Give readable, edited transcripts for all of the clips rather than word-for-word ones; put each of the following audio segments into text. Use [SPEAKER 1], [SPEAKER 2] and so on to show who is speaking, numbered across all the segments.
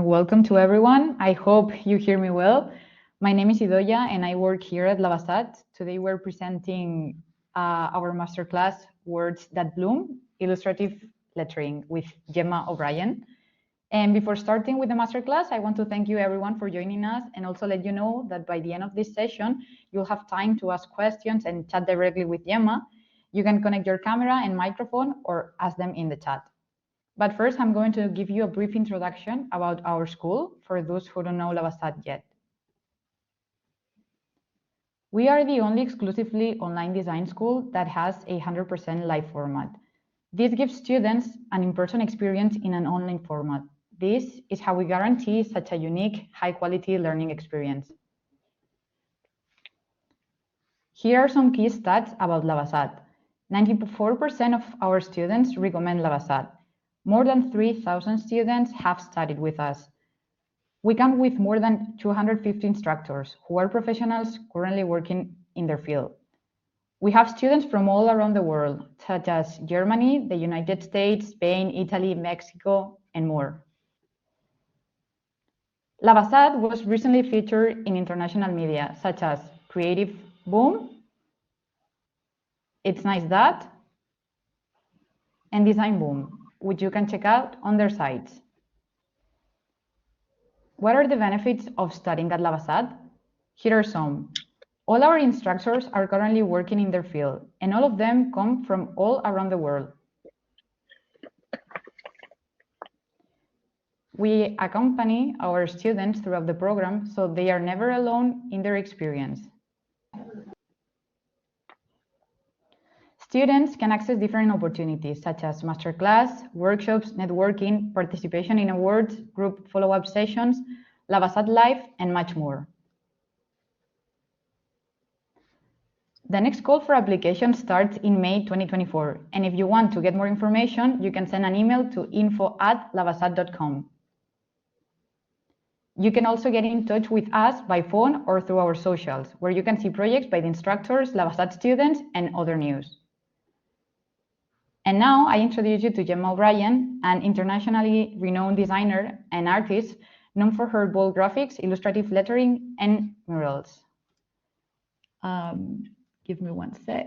[SPEAKER 1] welcome to everyone. I hope you hear me well. My name is Idoia and I work here at LABASAD. Today we're presenting our masterclass, Words That Bloom, Illustrative Lettering with Gemma O'Brien. And before starting with the masterclass, I want to thank you everyone for joining us and also let you know that by the end of this session, you'll have time to ask questions and chat directly with Gemma. You can connect your camera and microphone or ask them in the chat. But first, I'm going to give you a brief introduction about our school for those who don't know LABASAD yet. We are the only exclusively online design school that has a 100% live format. This gives students an in-person experience in an online format. This is how we guarantee such a unique, high-quality learning experience. Here are some key stats about LABASAD. 94% of our students recommend LABASAD. More than 3,000 students have studied with us. We come with more than 250 instructors who are professionals currently working in their field. We have students from all around the world, such as Germany, the United States, Spain, Italy, Mexico, and more. LABASAD was recently featured in international media, such as Creative Boom, It's Nice That, and Design Boom, which you can check out on their sites. What are the benefits of studying at LABASAD? Here are some. All our instructors are currently working in their field, and all of them come from all around the world. We accompany our students throughout the program, so they are never alone in their experience. Students can access different opportunities, such as masterclass, workshops, networking, participation in awards, group follow-up sessions, LABASAD Live, and much more. The next call for application starts in May 2024, and if you want to get more information, you can send an email to info@labasad.com. You can also get in touch with us by phone or through our socials, where you can see projects by the instructors, LABASAD students, and other news. And now I introduce you to Gemma O'Brien, an internationally renowned designer and artist known for her bold graphics, illustrative lettering, and murals. Give me one sec.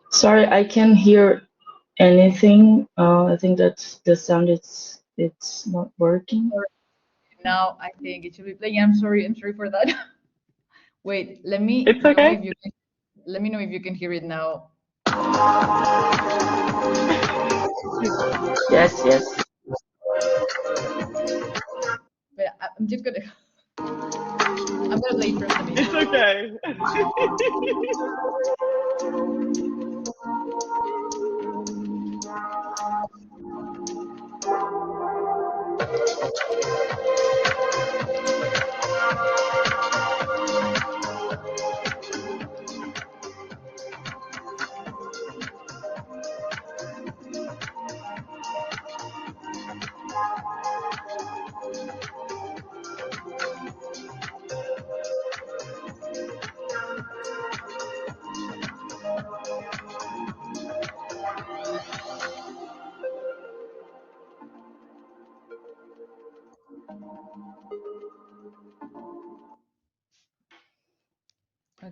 [SPEAKER 2] Sorry, I can't hear anything. I think that the sound it's not working.
[SPEAKER 1] Now I think it should be playing. I'm sorry for that. Wait, let me
[SPEAKER 2] It's
[SPEAKER 1] know
[SPEAKER 2] okay.
[SPEAKER 1] if you can. Let me know if you can hear it now.
[SPEAKER 2] Yes, yes.
[SPEAKER 1] But I'm just gonna. I'm gonna play it for a minute.
[SPEAKER 2] It's okay.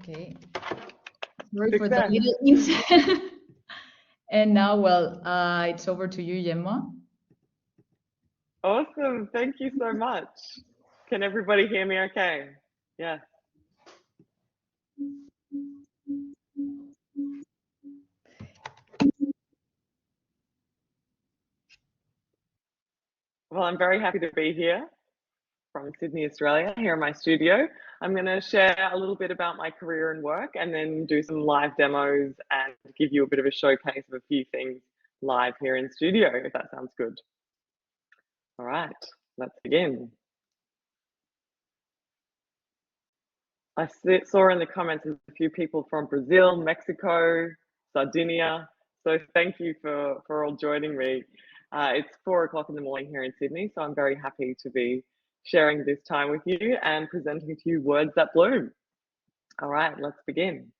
[SPEAKER 1] Okay. Sorry for the
[SPEAKER 3] Success.
[SPEAKER 1] little incident. And now, well, it's over to you, Gemma.
[SPEAKER 3] Awesome. Thank you so much. Can everybody hear me okay? Yes. Well, I'm very happy to be here from Sydney, Australia, here in my studio. I'm going to share a little bit about my career and work and then do some live demos and give you a bit of a showcase of a few things live here in studio, if that sounds good. All right, let's begin. I saw in the comments a few people from Brazil, Mexico, Sardinia. So thank you for all joining me. It's 4 o'clock in the morning here in Sydney, so I'm very happy to be sharing this time with you and presenting to you words that bloom. All right, let's begin.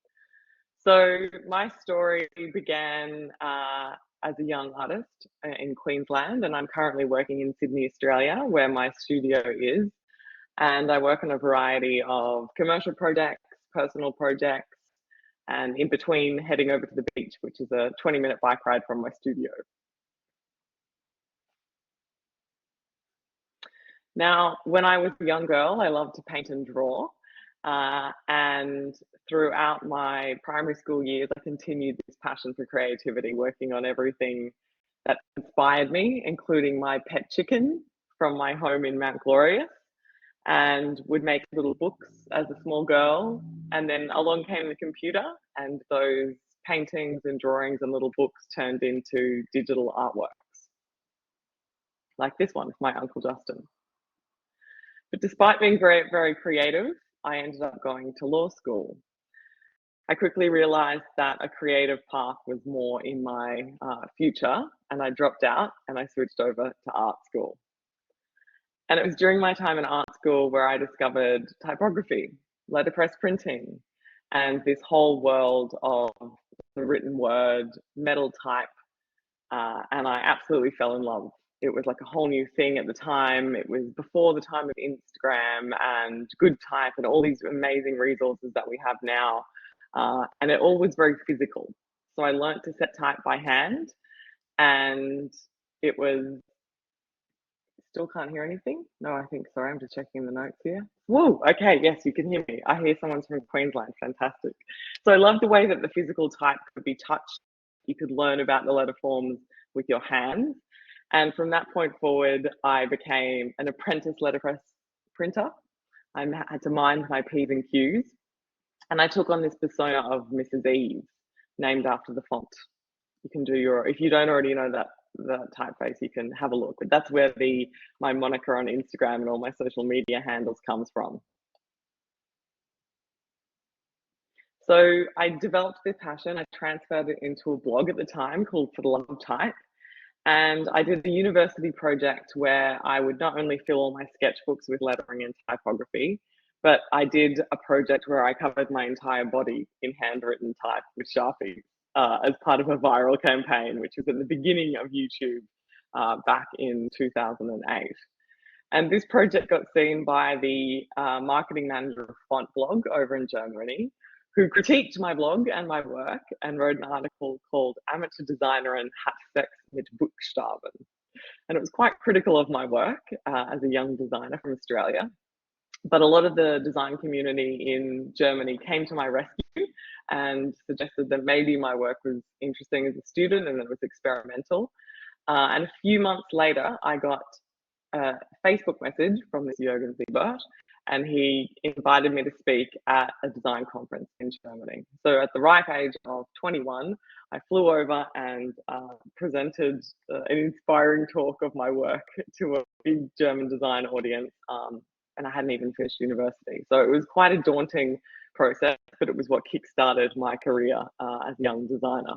[SPEAKER 3] So my story began as a young artist in Queensland, and I'm currently working in Sydney, Australia, where my studio is. And I work on a variety of commercial projects, personal projects, and in between heading over to the beach, which is a 20-minute bike ride from my studio. Now, when I was a young girl, I loved to paint and draw. And throughout my primary school years, I continued this passion for creativity, working on everything that inspired me, including my pet chicken from my home in Mount Glorious, and would make little books as a small girl. And then along came the computer, and those paintings and drawings and little books turned into digital artworks, like this one, my Uncle Justin. But despite being very, very creative, I ended up going to law school. I quickly realized that a creative path was more in my future, and I dropped out and I switched over to art school. And it was during my time in art school where I discovered typography, letterpress printing, and this whole world of the written word, metal type, and I absolutely fell in love. It was like a whole new thing at the time. It was before the time of Instagram and Good Type and all these amazing resources that we have now. And it all was very physical. So I learned to set type by hand, and it was still can't hear anything. No, I think, sorry, I'm just checking the notes here. Whoa, okay, yes, you can hear me. I hear someone's from Queensland, fantastic. So I love the way that the physical type could be touched. You could learn about the letter forms with your hands. And from that point forward, I became an apprentice letterpress printer. I had to mind my P's and Q's. And I took on this persona of Mrs. Eve, named after the font. You can do your, if you don't already know that the typeface, you can have a look. But that's where my moniker on Instagram and all my social media handles comes from. So I developed this passion. I transferred it into a blog at the time called For the Love of Type. And I did a university project where I would not only fill all my sketchbooks with lettering and typography, but I did a project where I covered my entire body in handwritten type with Sharpie as part of a viral campaign, which was at the beginning of YouTube back in 2008. And this project got seen by the marketing manager of Font Blog over in Germany, who critiqued my blog and my work and wrote an article called Amateur Designer and Hat Sex mit Buchstaben. And it was quite critical of my work as a young designer from Australia. But a lot of the design community in Germany came to my rescue and suggested that maybe my work was interesting as a student and it was experimental. And a few months later, I got a Facebook message from this Jürgen Siebert, and he invited me to speak at a design conference in Germany. So at the ripe age of 21, I flew over and presented an inspiring talk of my work to a big German design audience. And I hadn't even finished university. So it was quite a daunting process, but it was what kickstarted my career as a young designer.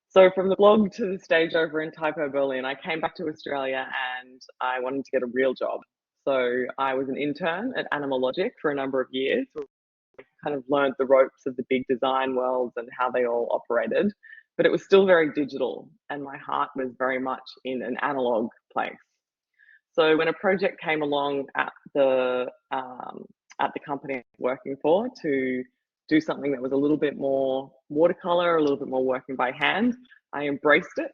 [SPEAKER 3] So from the blog to the stage over in Typo Berlin, I came back to Australia and I wanted to get a real job. So I was an intern at Animal Logic for a number of years. I kind of learned the ropes of the big design worlds and how they all operated, but it was still very digital and my heart was very much in an analog place. So when a project came along at the company I was working for to do something that was a little bit more watercolor, a little bit more working by hand, I embraced it.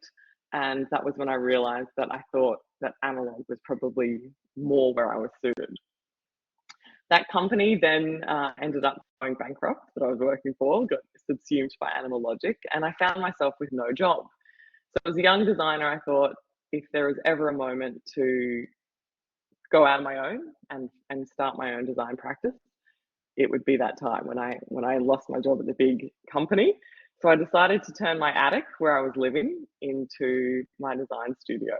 [SPEAKER 3] And that was when I realized that I thought that analog was probably more where I was suited. That company then ended up going bankrupt that I was working for, got subsumed by Animal Logic, and I found myself with no job. So as a young designer, I thought if there was ever a moment to go out on my own and start my own design practice, it would be that time when I lost my job at the big company. So I decided to turn my attic where I was living into my design studio.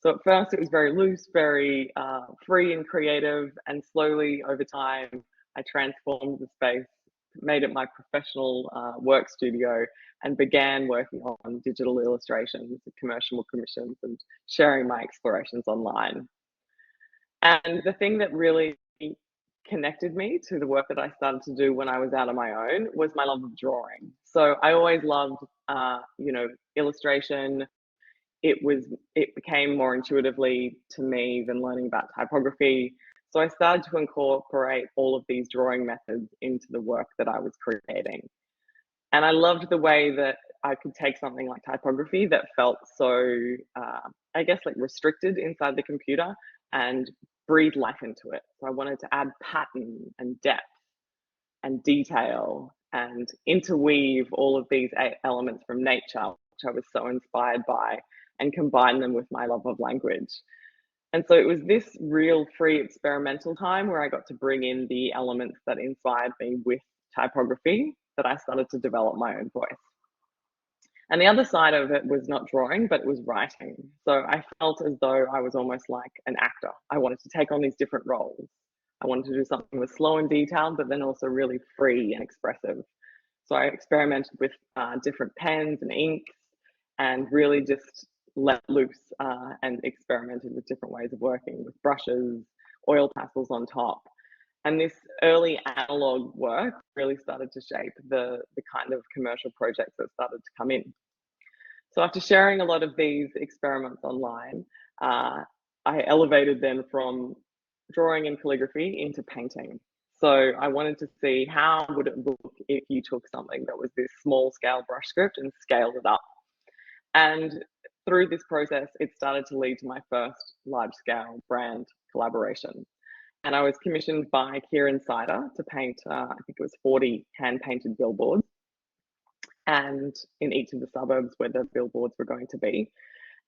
[SPEAKER 3] So at first it was very loose, very free and creative, and slowly over time I transformed the space, made it my professional work studio, and began working on digital illustrations, commercial commissions, and sharing my explorations online. And the thing that really connected me to the work that I started to do when I was out on my own was my love of drawing. So I always loved, illustration. It became more intuitively to me than learning about typography. So I started to incorporate all of these drawing methods into the work that I was creating. And I loved the way that I could take something like typography that felt so, I guess, like restricted inside the computer and breathe life into it. So I wanted to add pattern and depth and detail and interweave all of these elements from nature, which I was so inspired by, and combine them with my love of language. And so it was this real free experimental time where I got to bring in the elements that inspired me with typography that I started to develop my own voice. And the other side of it was not drawing, but it was writing. So I felt as though I was almost like an actor. I wanted to take on these different roles. I wanted to do something that was slow and detailed, but then also really free and expressive. So I experimented with different pens and inks and really just let loose and experimented with different ways of working with brushes, oil pastels on top. And this early analog work really started to shape the kind of commercial projects that started to come in. So after sharing a lot of these experiments online, I elevated then from drawing and calligraphy into painting. So I wanted to see how would it look if you took something that was this small scale brush script and scaled it up. And through this process, it started to lead to my first large scale brand collaboration. And I was commissioned by Kieran Sider to paint, I think it was 40 hand painted billboards, and in each of the suburbs where the billboards were going to be.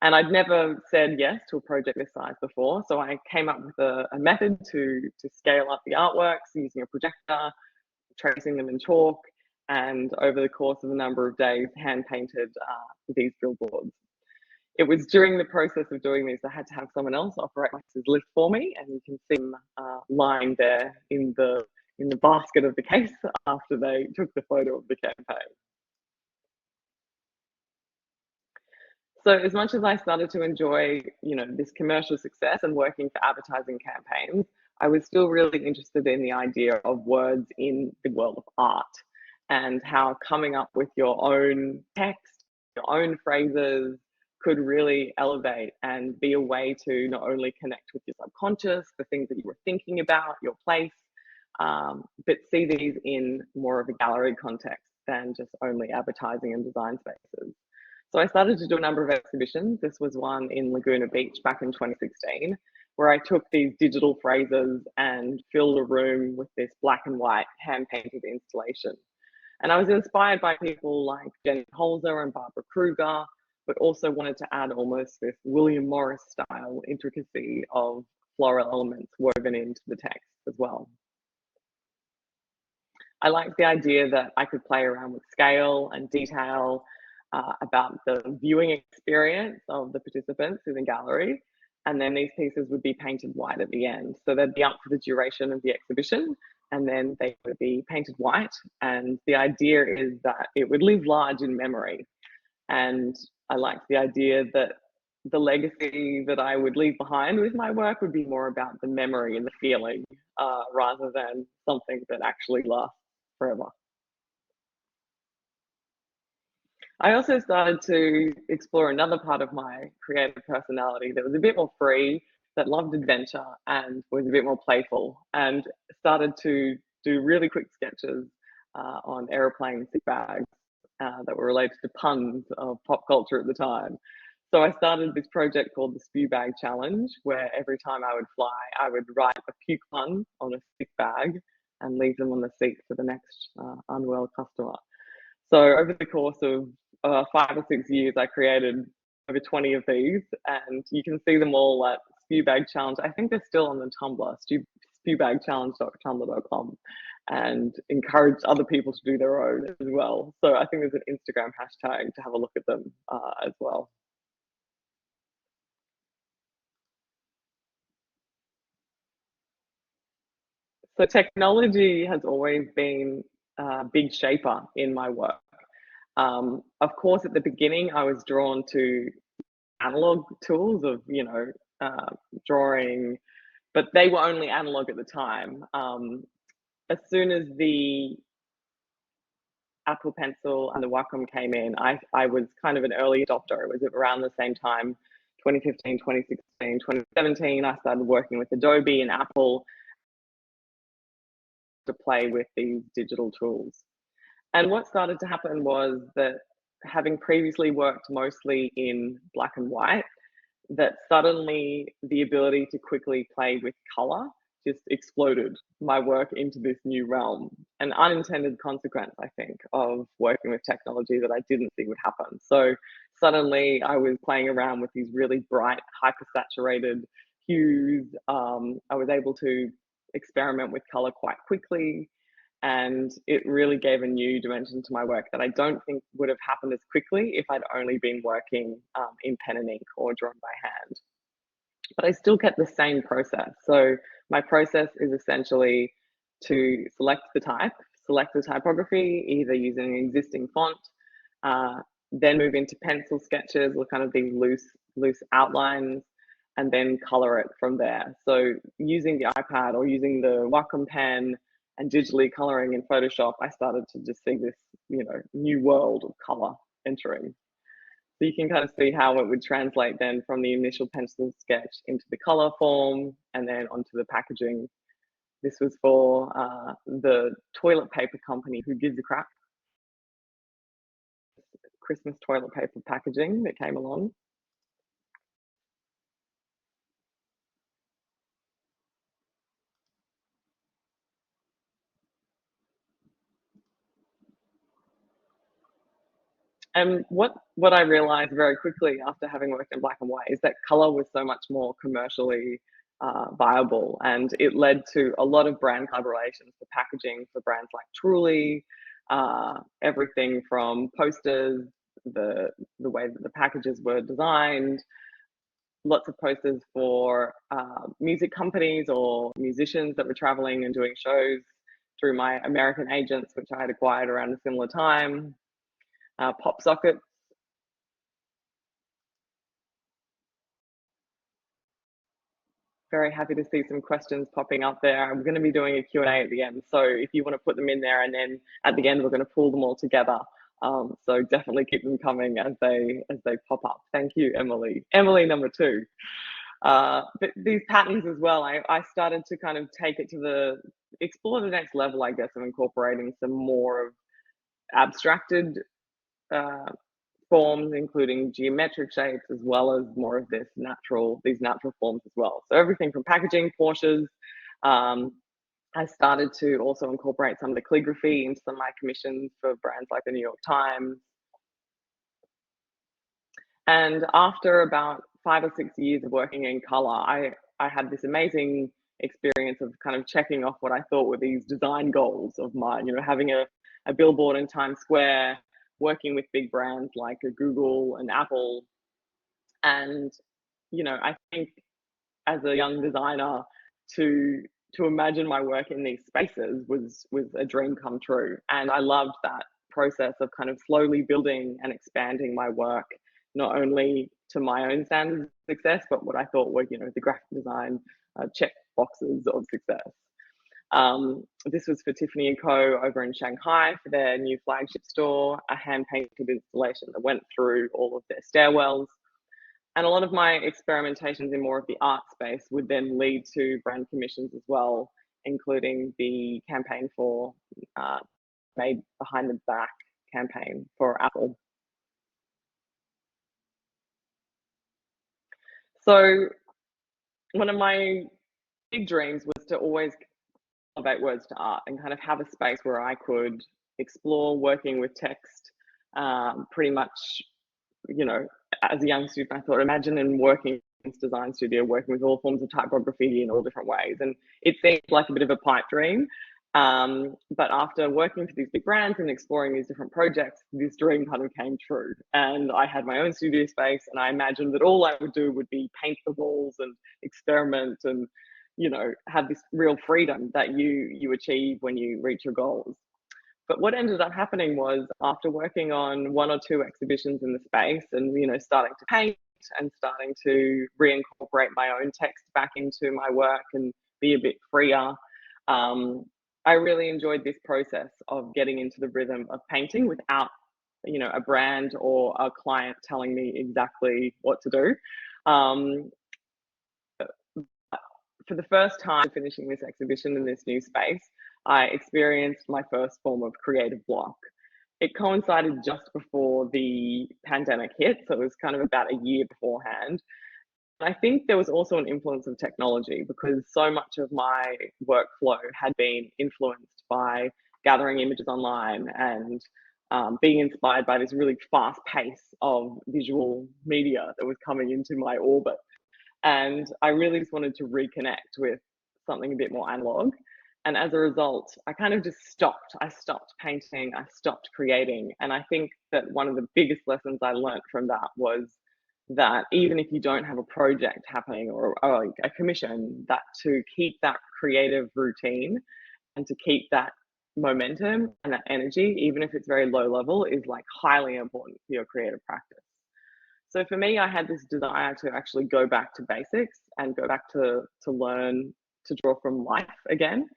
[SPEAKER 3] And I'd never said yes to a project this size before. So I came up with a method to scale up the artworks using a projector, tracing them in chalk, and over the course of a number of days, hand painted these billboards. It was during the process of doing this, I had to have someone else operate my lift for me, and you can see them lying there in the basket of the case after they took the photo of the campaign. So as much as I started to enjoy, this commercial success and working for advertising campaigns, I was still really interested in the idea of words in the world of art and how coming up with your own text, your own phrases could really elevate and be a way to not only connect with your subconscious, the things that you were thinking about, your place, but see these in more of a gallery context than just only advertising and design spaces. So I started to do a number of exhibitions. This was one in Laguna Beach back in 2016, where I took these digital phrases and filled a room with this black and white hand-painted installation. And I was inspired by people like Jenny Holzer and Barbara Kruger, but also wanted to add almost this William Morris style intricacy of floral elements woven into the text as well. I liked the idea that I could play around with scale and detail, about the viewing experience of the participants in the gallery. And then these pieces would be painted white at the end. So they'd be up for the duration of the exhibition, and then they would be painted white. And the idea is that it would live large in memory. And I liked the idea that the legacy that I would leave behind with my work would be more about the memory and the feeling, rather than something that actually lasts forever. I also started to explore another part of my creative personality that was a bit more free, that loved adventure and was a bit more playful, and started to do really quick sketches on aeroplane stick bags that were related to puns of pop culture at the time. So I started this project called the Spore Bag Challenge, where every time I would fly, I would write a puke pun on a stick bag and leave them on the seat for the next unwell customer. So over the course of 5 or 6 years, I created over 20 of these, and you can see them all at Spore Bag Challenge. I think they're still on the Tumblr, sporebagchallenge.tumblr.com, and encourage other people to do their own as well. So I think there's an Instagram hashtag to have a look at them as well. So technology has always been a big shaper in my work. Of course, at the beginning, I was drawn to analog tools of, drawing, but they were only analog at the time. As soon as the Apple Pencil and the Wacom came in, I was kind of an early adopter. It was around the same time, 2015, 2016, 2017, I started working with Adobe and Apple to play with these digital tools. And what started to happen was that, having previously worked mostly in black and white, that suddenly the ability to quickly play with color just exploded my work into this new realm. An unintended consequence, I think, of working with technology that I didn't see would happen. So suddenly I was playing around with these really bright, hypersaturated hues. I was able to experiment with color quite quickly, and it really gave a new dimension to my work that I don't think would have happened as quickly if I'd only been working in pen and ink or drawn by hand. But I still kept the same process. So my process is essentially to select the typography, either using an existing font, then move into pencil sketches or kind of these loose outlines, and then color it from there. So using the iPad or using the Wacom pen and digitally coloring in Photoshop, I started to just see this, new world of color entering. So you can kind of see how it would translate then from the initial pencil sketch into the color form and then onto the packaging. This was for the toilet paper company Who Gives a Crap. Christmas toilet paper packaging that came along. And what I realized very quickly after having worked in black and white is that color was so much more commercially viable, and it led to a lot of brand collaborations for packaging for brands like Truly, everything from posters, the way that the packages were designed, lots of posters for music companies or musicians that were traveling and doing shows through my American agents, which I had acquired around a similar time. Pop sockets. Very happy to see some questions popping up there. I'm going to be doing a Q&A at the end, so if you want to put them in there, and then at the end we're going to pull them all together. So definitely keep them coming as they pop up. Thank you, Emily. Emily number 2. But these patterns as well, I started to kind of take it to explore the next level, I guess, of incorporating some more of abstracted forms, including geometric shapes, as well as more of these natural forms as well. So everything from packaging, Porsches. I started to also incorporate some of the calligraphy into some of my commissions for brands like the New York Times. And after about 5 or 6 years of working in color, I had this amazing experience of kind of checking off what I thought were these design goals of mine, having a billboard in Times Square, working with big brands like Google and Apple. And, I think as a young designer, to imagine my work in these spaces was a dream come true. And I loved that process of kind of slowly building and expanding my work, not only to my own standards of success, but what I thought were, the graphic design check boxes of success. This was for Tiffany & Co. over in Shanghai for their new flagship store, a hand-painted installation that went through all of their stairwells. And a lot of my experimentations in more of the art space would then lead to brand commissions as well, including the campaign for made behind the back campaign for Apple. So one of my big dreams was to always elevate words to art and kind of have a space where I could explore working with text. Pretty much, you know, as a young student, I thought, imagine in working in this design studio, working with all forms of typography in all different ways. And it seemed like a bit of a pipe dream. But after working for these big brands and exploring these different projects, this dream kind of came true. And I had my own studio space, and I imagined that all I would do would be paint the walls and experiment and, you know, have this real freedom that you achieve when you reach your goals. But what ended up happening was, after working on 1 or 2 exhibitions in the space and, you know, starting to paint and starting to reincorporate my own text back into my work and be a bit freer, I really enjoyed this process of getting into the rhythm of painting without, you know, a brand or a client telling me exactly what to do. For the first time finishing this exhibition in this new space, I experienced my first form of creative block. It coincided just before the pandemic hit, so it was kind of about a year beforehand. I think there was also an influence of technology, because so much of my workflow had been influenced by gathering images online and being inspired by this really fast pace of visual media that was coming into my orbit. And I really just wanted to reconnect with something a bit more analog. And as a result, I kind of just stopped. I stopped painting, I stopped creating. And I think that one of the biggest lessons I learned from that was that even if you don't have a project happening or a commission, that to keep that creative routine and to keep that momentum and that energy, even if it's very low level, is like highly important for your creative practice. So for me, I had this desire to actually go back to basics and go back to learn to draw from life again,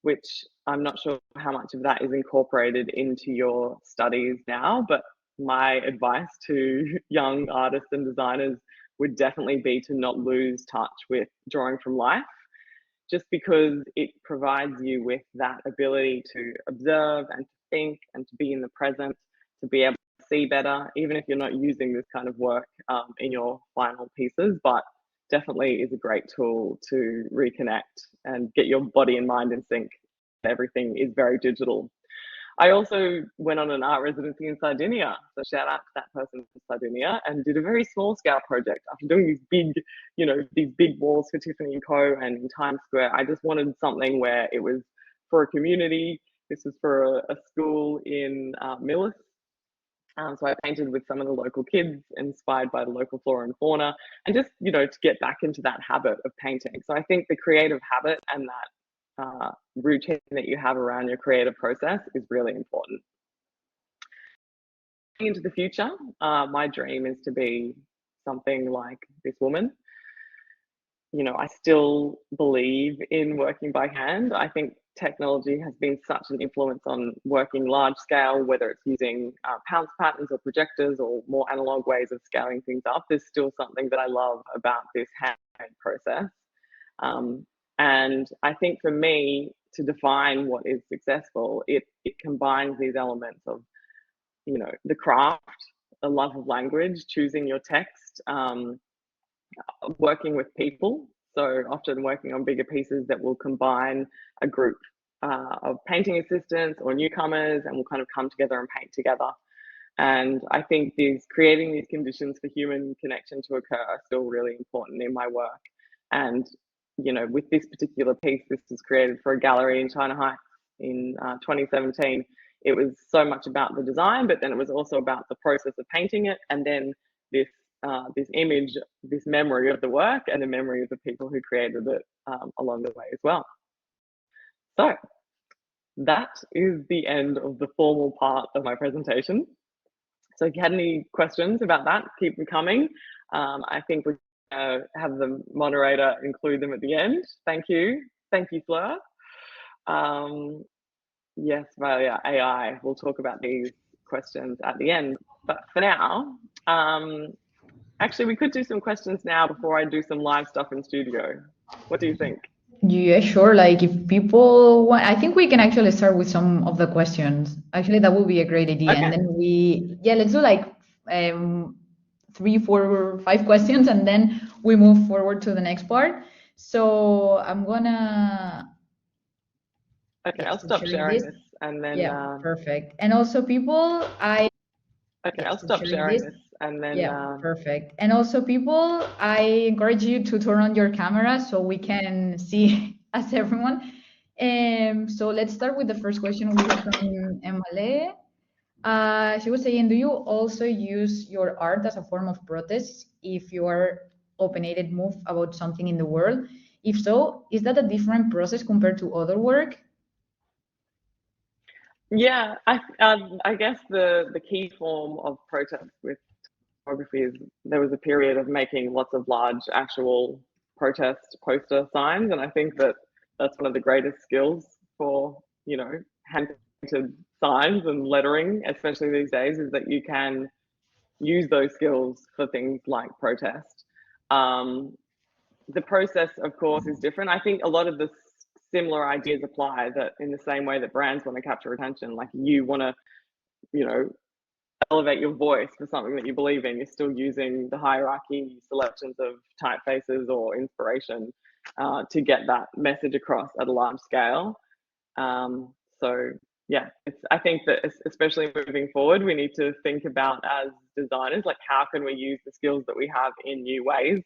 [SPEAKER 3] which I'm not sure how much of that is incorporated into your studies now, but my advice to young artists and designers would definitely be to not lose touch with drawing from life, just because it provides you with that ability to observe and to think and to be in the present, to be able to see better, even if you're not using this kind of work in your final pieces, but definitely is a great tool to reconnect and get your body and mind in sync. Everything is very digital. I also went on an art residency in Sardinia, so shout out to that person in Sardinia, and did a very small scale project. After doing these big, you know, these big walls for Tiffany & Co. and in Times Square, I just wanted something where it was for a community. This was for a school in Millis. So I painted with some of the local kids, inspired by the local flora and fauna, and just, you know, to get back into that habit of painting. So I think the creative habit and that routine that you have around your creative process is really important. Into the future, my dream is to be something like this woman. You know, I still believe in working by hand. I think technology has been such an influence on working large scale, whether it's using pounce patterns or projectors or more analog ways of scaling things up. There's still something that I love about this handmade process. And I think for me, to define what is successful, it combines these elements of, you know, the craft, a love of language, choosing your text, working with people. So often working on bigger pieces that will combine a group of painting assistants or newcomers, and will kind of come together and paint together. And I think creating these conditions for human connection to occur are still really important in my work. And, you know, with this particular piece, this was created for a gallery in China Heights in 2017. It was so much about the design, but then it was also about the process of painting it, and then this image, this memory of the work, and the memory of the people who created it along the way as well. So that is the end of the formal part of my presentation. So if you had any questions about that, keep them coming. I think we have the moderator include them at the end. Thank you. Thank you, Fleur. Yes, well, yeah, AI. We'll talk about these questions at the end. But for now, actually, we could do some questions now before I do some live stuff in studio. What do you think?
[SPEAKER 1] Yeah, sure. Like if people want, I think we can actually start with some of the questions. Actually, that would be a great idea. And
[SPEAKER 3] Okay.
[SPEAKER 1] then yeah, let's do like um, 3, 4, 5 questions, and then we move forward to the next part. So I'm gonna,
[SPEAKER 3] Okay,
[SPEAKER 1] yeah,
[SPEAKER 3] I'll
[SPEAKER 1] stop
[SPEAKER 3] stop
[SPEAKER 1] sharing
[SPEAKER 3] sharing
[SPEAKER 1] this.
[SPEAKER 3] this and then,
[SPEAKER 1] Yeah, perfect. And also people,
[SPEAKER 3] okay,
[SPEAKER 1] yeah,
[SPEAKER 3] I'll
[SPEAKER 1] stop
[SPEAKER 3] stop
[SPEAKER 1] sharing
[SPEAKER 3] sharing
[SPEAKER 1] this.
[SPEAKER 3] this and then,
[SPEAKER 1] Yeah, perfect. And also, people, I encourage you to turn on your camera so we can see us, everyone. So let's start with the first question we have from Emale. She was saying, do you also use your art as a form of protest if you are opinionated move about something in the world? If so, is that a different process compared to other work?
[SPEAKER 3] yeah, I guess the key form of protest with photography is there was a period of making lots of large actual protest poster signs, and I think that that's one of the greatest skills for, you know, hand painted signs and lettering, especially these days, is that you can use those skills for things like protest. Um, the process, of course, is different. I think a lot of the similar ideas apply, that in the same way that brands want to capture attention, like you want to, you know, elevate your voice for something that you believe in, you're still using the hierarchy selections of typefaces or inspiration to get that message across at a large scale. So yeah, I think that especially moving forward, we need to think about as designers, like how can we use the skills that we have in new ways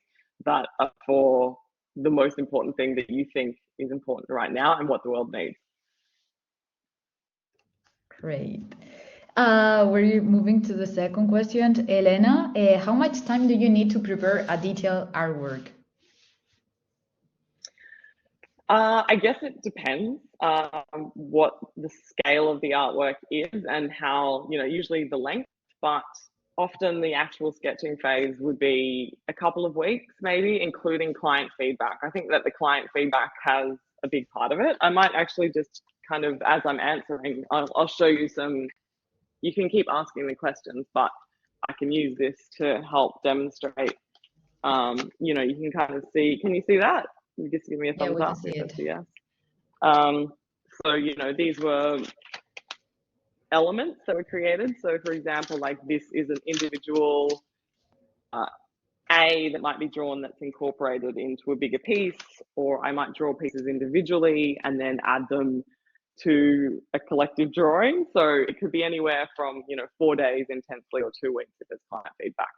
[SPEAKER 3] that are for the most important thing that you think is important right now and what the world needs.
[SPEAKER 1] Great. We're moving to the second question. Elena, how much time do you need to prepare a detailed artwork?
[SPEAKER 3] I guess it depends what the scale of the artwork is and how, you know, usually the length, but often the actual sketching phase would be a couple of weeks, maybe, including client feedback. I think that the client feedback has a big part of it. I might actually just kind of, as I'm answering, I'll show you some, you can keep asking the questions, but I can use this to help demonstrate. You know, you can kind of see, can you see that? You just give me a
[SPEAKER 1] Yeah,
[SPEAKER 3] thumbs
[SPEAKER 1] we can
[SPEAKER 3] up
[SPEAKER 1] see
[SPEAKER 3] if
[SPEAKER 1] it.
[SPEAKER 3] it's a yes. So, you know, these were elements that were created. So, for example, like this is an individual A that might be drawn that's incorporated into a bigger piece, or I might draw pieces individually and then add them to a collective drawing. So it could be anywhere from, you know, 4 days intensely or 2 weeks if there's client feedback.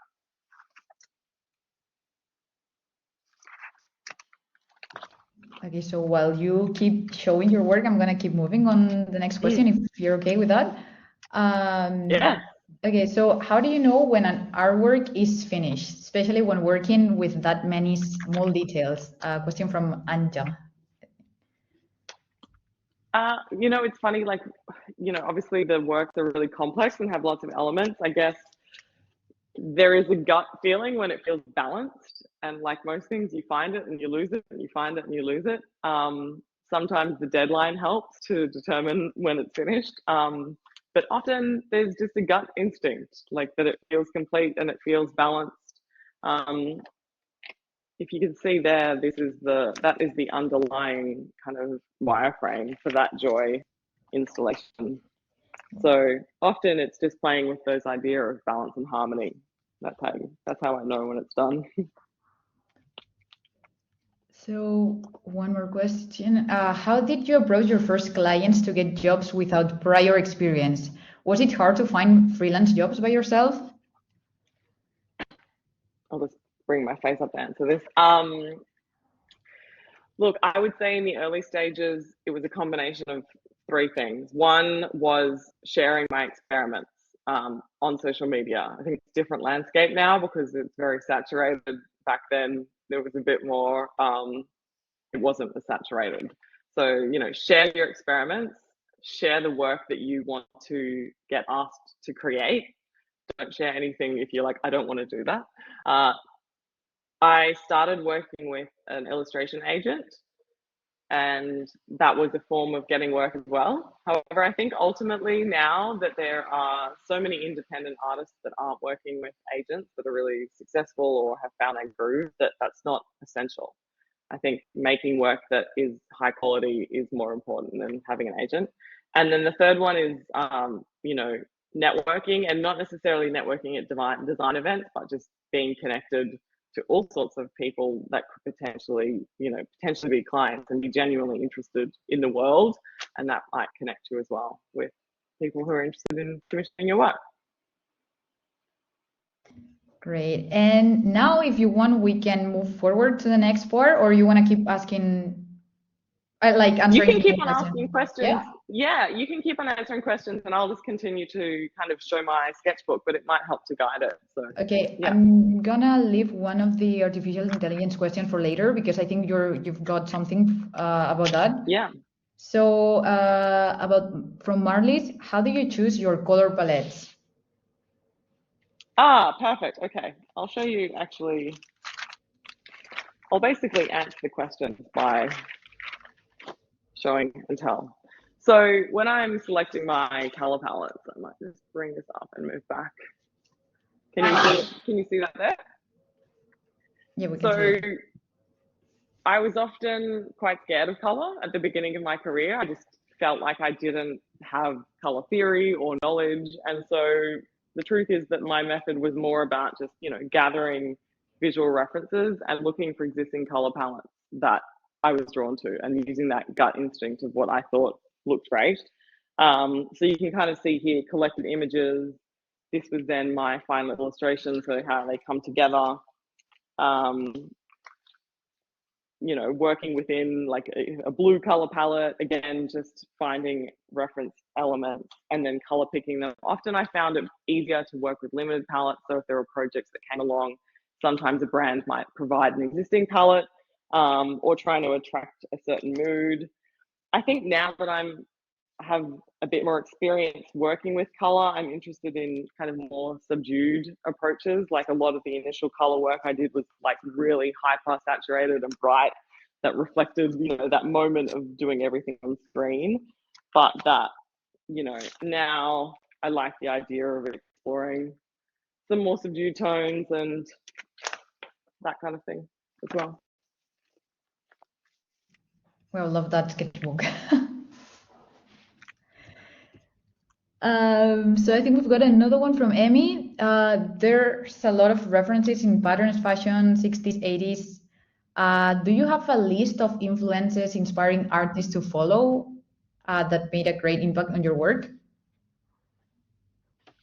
[SPEAKER 1] Okay, so while you keep showing your work, I'm gonna keep moving on the next question if you're okay with that.
[SPEAKER 3] Yeah.
[SPEAKER 1] Okay, so how do you know when an artwork is finished, especially when working with that many small details? Question from Anja.
[SPEAKER 3] You know, it's funny, like, you know, obviously the works are really complex and have lots of elements. I guess there is a gut feeling when it feels balanced. And like most things, you find it and you lose it, and you find it and you lose it. Sometimes the deadline helps to determine when it's finished. But often there's just a gut instinct, like that it feels complete and it feels balanced. Um, if you can see there, that is the underlying kind of wireframe for that joy installation. So often it's just playing with those idea of balance and harmony. That's how I know when it's done.
[SPEAKER 1] So one more question. How did you approach your first clients to get jobs without prior experience? Was it hard to find freelance jobs by yourself?
[SPEAKER 3] I'll just bring my face up to answer this. Look, I would say in the early stages, it was a combination of three things. One was sharing my experiments on social media. I think it's a different landscape now because it's very saturated. Back then, there was a bit more, it wasn't as saturated. So, you know, share your experiments, share the work that you want to get asked to create. Don't share anything if you're like, I don't want to do that. I started working with an illustration agent, and that was a form of getting work as well. However, I think ultimately now that there are so many independent artists that aren't working with agents that are really successful or have found a groove, that that's not essential. I think making work that is high quality is more important than having an agent. And then the third one is, you know, networking, and not necessarily networking at design events, but just being connected to all sorts of people that could potentially, you know, potentially be clients and be genuinely interested in the world. And that might connect you as well with people who are interested in commissioning your work.
[SPEAKER 1] Great. And now, if you want, we can move forward to the next part, or you want to keep asking, like answering.
[SPEAKER 3] You can keep on asking questions.
[SPEAKER 1] Yeah?
[SPEAKER 3] You can keep on answering questions, and I'll just continue to kind of show my sketchbook, but it might help to guide it. So
[SPEAKER 1] Okay,
[SPEAKER 3] yeah.
[SPEAKER 1] I'm gonna leave one of the artificial intelligence questions for later because I think you've got something about that.
[SPEAKER 3] Yeah.
[SPEAKER 1] So from Marlies, how do you choose your color palettes?
[SPEAKER 3] Ah, perfect. Okay, I'll show you actually. I'll basically answer the question by showing and tell. So when I'm selecting my color palettes, I might just bring this up and move back. Can you see that there?
[SPEAKER 1] Yeah, we can see it.
[SPEAKER 3] I was often quite scared of color at the beginning of my career. I just felt like I didn't have color theory or knowledge. And so the truth is that my method was more about just, you know, gathering visual references and looking for existing color palettes that I was drawn to and using that gut instinct of what I thought looked great. So you can kind of see here collected images. This was then my final illustration, so how they come together. You know, working within like a blue color palette, again, just finding reference elements and then color picking them. Often I found it easier to work with limited palettes. So if there were projects that came along, sometimes a brand might provide an existing palette or trying to attract a certain mood. I think now that have a bit more experience working with color, I'm interested in kind of more subdued approaches. Like a lot of the initial color work I did was like really hyper saturated and bright, that reflected, you know, that moment of doing everything on screen. But that, you know, now I like the idea of exploring some more subdued tones and that kind of thing as well.
[SPEAKER 1] Well, love that sketchbook. So I think we've got another one from Emmy. There's a lot of references in patterns, fashion, 60s, 80s. Do you have a list of influences inspiring artists to follow that made a great impact on your work?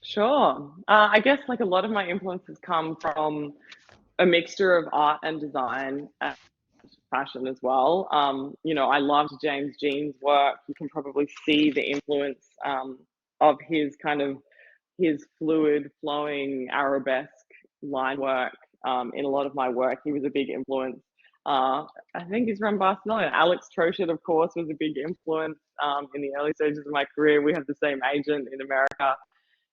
[SPEAKER 3] Sure. I guess like a lot of my influences come from a mixture of art and design and fashion as well. You know, I loved James Jean's work. You can probably see the influence of his kind of his fluid, flowing arabesque line work in a lot of my work. He was a big influence. I think he's from Barcelona. Alex Trochet, of course, was a big influence in the early stages of my career. We have the same agent in America.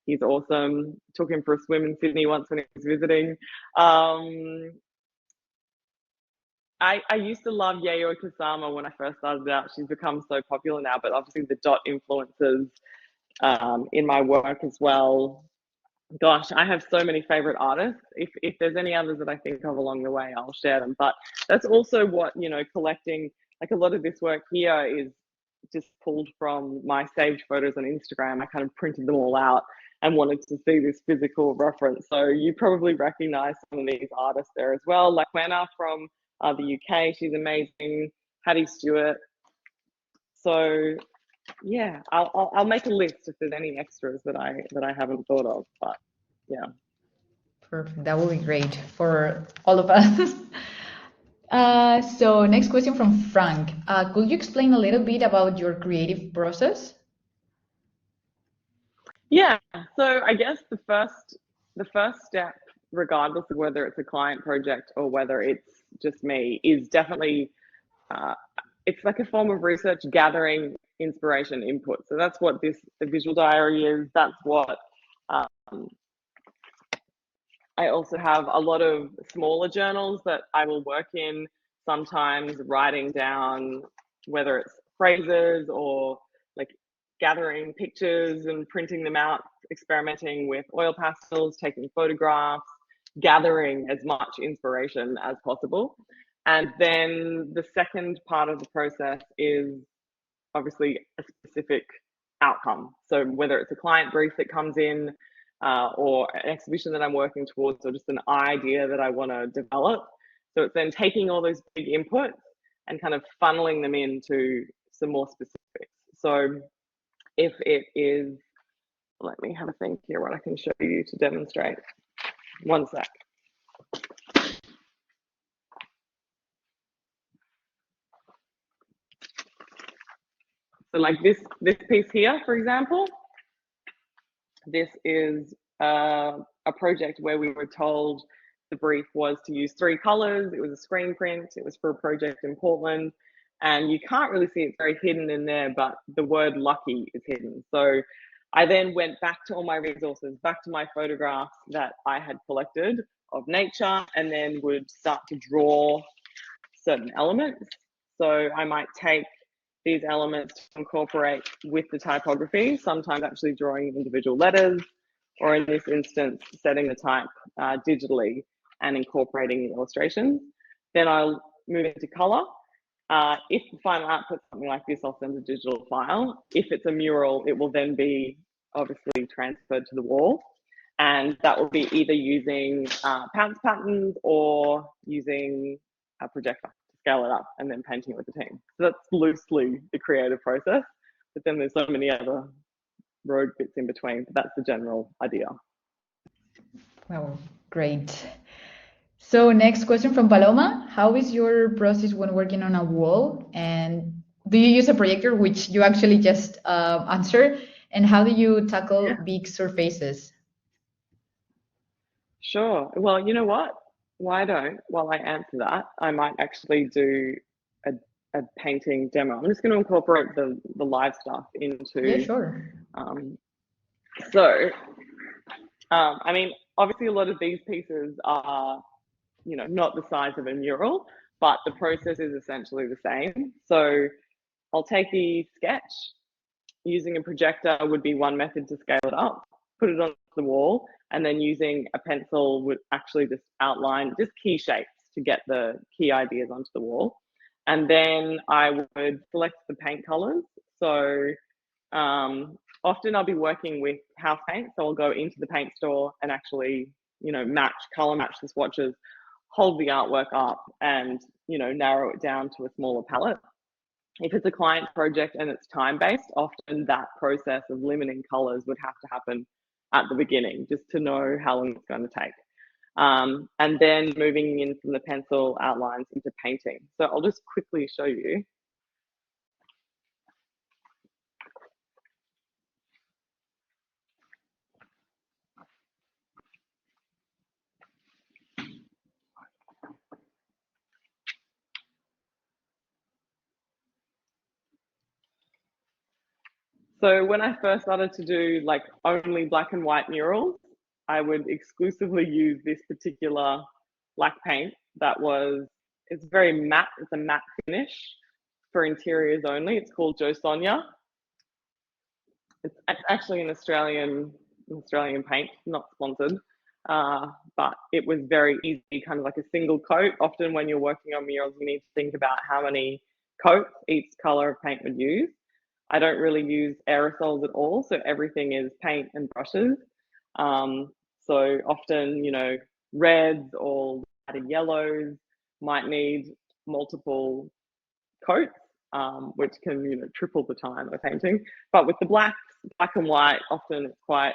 [SPEAKER 3] He's awesome. Took him for a swim in Sydney once when he was visiting. I used to love Yayoi Kusama when I first started out. She's become so popular now, but obviously the dot influences in my work as well. Gosh, I have so many favorite artists. If there's any others that I think of along the way, I'll share them. But that's also what, you know, collecting, like a lot of this work here is just pulled from my saved photos on Instagram. I kind of printed them all out and wanted to see this physical reference. So you probably recognize some of these artists there as well, like Wenna from the UK. She's amazing. Hattie Stewart. So yeah, I'll make a list if there's any extras that I haven't thought of. But yeah,
[SPEAKER 1] perfect. That would be great for all of us. So next question from Frank. Could you explain a little bit about your creative process?
[SPEAKER 3] Yeah. So I guess the first step, regardless of whether it's a client project or whether it's just me, is definitely it's like a form of research, gathering inspiration input. So that's what the visual diary is. That's what I also have a lot of smaller journals that I will work in, sometimes writing down whether it's phrases or like gathering pictures and printing them out, experimenting with oil pastels, taking photographs, gathering as much inspiration as possible. And then the second part of the process is obviously a specific outcome. So whether it's a client brief that comes in, or an exhibition that I'm working towards, or just an idea that I want to develop. So it's then taking all those big inputs and kind of funneling them into some more specifics. So if it is, let me have a think here what I can show you to demonstrate. One sec. So like this piece here, for example, this is a project where we were told the brief was to use 3 colors. It was a screen print. It was for a project in Portland. And you can't really see it's very hidden in there, but the word lucky is hidden. So I then went back to all my resources, back to my photographs that I had collected of nature, and then would start to draw certain elements. So I might take these elements to incorporate with the typography, sometimes actually drawing individual letters, or in this instance, setting the type digitally and incorporating the illustrations. Then I'll move into color. If the final output's something like this, I'll send a digital file. If it's a mural, it will then be obviously transferred to the wall. And that will be either using pounce patterns or using a projector to scale it up and then painting it with the team. So that's loosely the creative process, but then there's so many other rogue bits in between, but that's the general idea.
[SPEAKER 1] Wow, great. So next question from Paloma. How is your process when working on a wall? And do you use a projector, which you actually just answered? And how do you tackle big surfaces?
[SPEAKER 3] Sure. Well, you know what? While I answer that, I might actually do a painting demo. I'm just going to incorporate the live stuff into.
[SPEAKER 1] Yeah, sure.
[SPEAKER 3] I mean, obviously a lot of these pieces are, you know, not the size of a mural, but the process is essentially the same. So I'll take the sketch. Using a projector would be one method to scale it up, put it on the wall, and then using a pencil would actually just outline just key shapes to get the key ideas onto the wall. And then I would select the paint colors. So often I'll be working with house paint. So I'll go into the paint store and actually, you know, color match the swatches, hold the artwork up, and, you know, narrow it down to a smaller palette. If it's a client project and it's time-based, often that process of limiting colors would have to happen at the beginning, just to know how long it's going to take. And then moving in from the pencil outlines into painting. So I'll just quickly show you. So when I first started to do like only black and white murals, I would exclusively use this particular black paint it's very matte, it's a matte finish for interiors only. It's called Jo Sonia. It's actually an Australian paint, not sponsored, but it was very easy, kind of like a single coat. Often when you're working on murals, you need to think about how many coats each color of paint would use. I don't really use aerosols at all, so everything is paint and brushes. So often, you know, reds or lighter yellows might need multiple coats, which can, you know, triple the time of painting. But with the black and white, often it's quite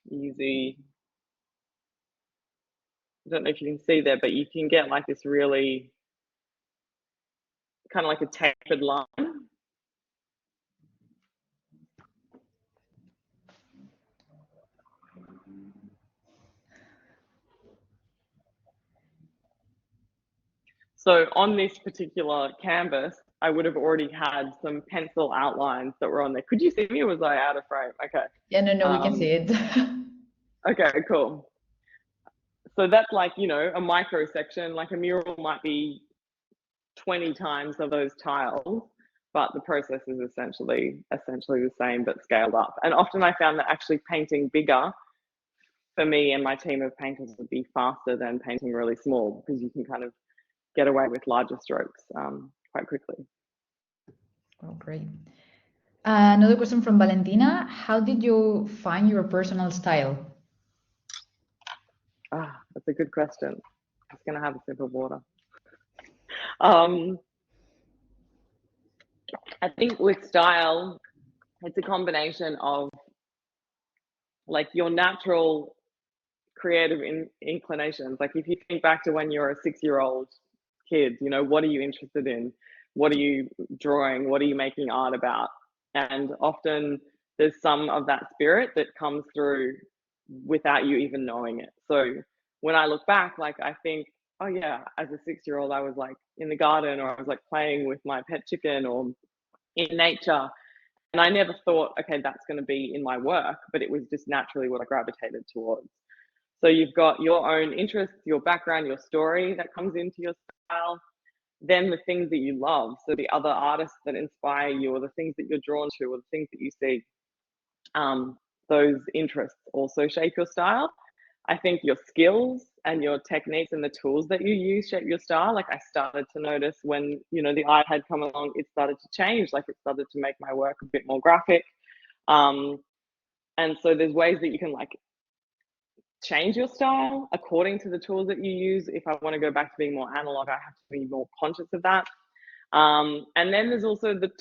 [SPEAKER 3] easy. I don't know if you can see there, but you can get like this really kind of like a tapered line. So on this particular canvas, I would have already had some pencil outlines that were on there. Could you see me or was I out of frame? Okay.
[SPEAKER 1] Yeah, no, we can see it.
[SPEAKER 3] Okay, cool. So that's like, you know, a micro section, like a mural might be 20 times of those tiles, but the process is essentially the same, but scaled up. And often I found that actually painting bigger for me and my team of painters would be faster than painting really small, because you can kind of get away with larger strokes quite quickly.
[SPEAKER 1] Oh, great. Another question from Valentina. How did you find your personal style?
[SPEAKER 3] That's a good question. I'm just gonna have a sip of water. I think with style, it's a combination of like your natural creative inclinations. Like if you think back to when you're a 6-year-old kid, you know, what are you interested in? What are you drawing? What are you making art about? And often there's some of that spirit that comes through without you even knowing it. So when I look back, like I think, oh yeah, as a 6-year-old, I was like in the garden, or I was like playing with my pet chicken, or in nature. And I never thought, okay, that's going to be in my work, but it was just naturally what I gravitated towards. So you've got your own interests, your background, your story that comes into your style, then the things that you love. So the other artists that inspire you, or the things that you're drawn to, or the things that you see, those interests also shape your style. I think your skills and your techniques and the tools that you use shape your style. Like I started to notice when, you know, the iPad come along, it started to change. Like it started to make my work a bit more graphic. And so there's ways that you can like change your style according to the tools that you use. If I want to go back to being more analog, I have to be more conscious of that. And then there's also the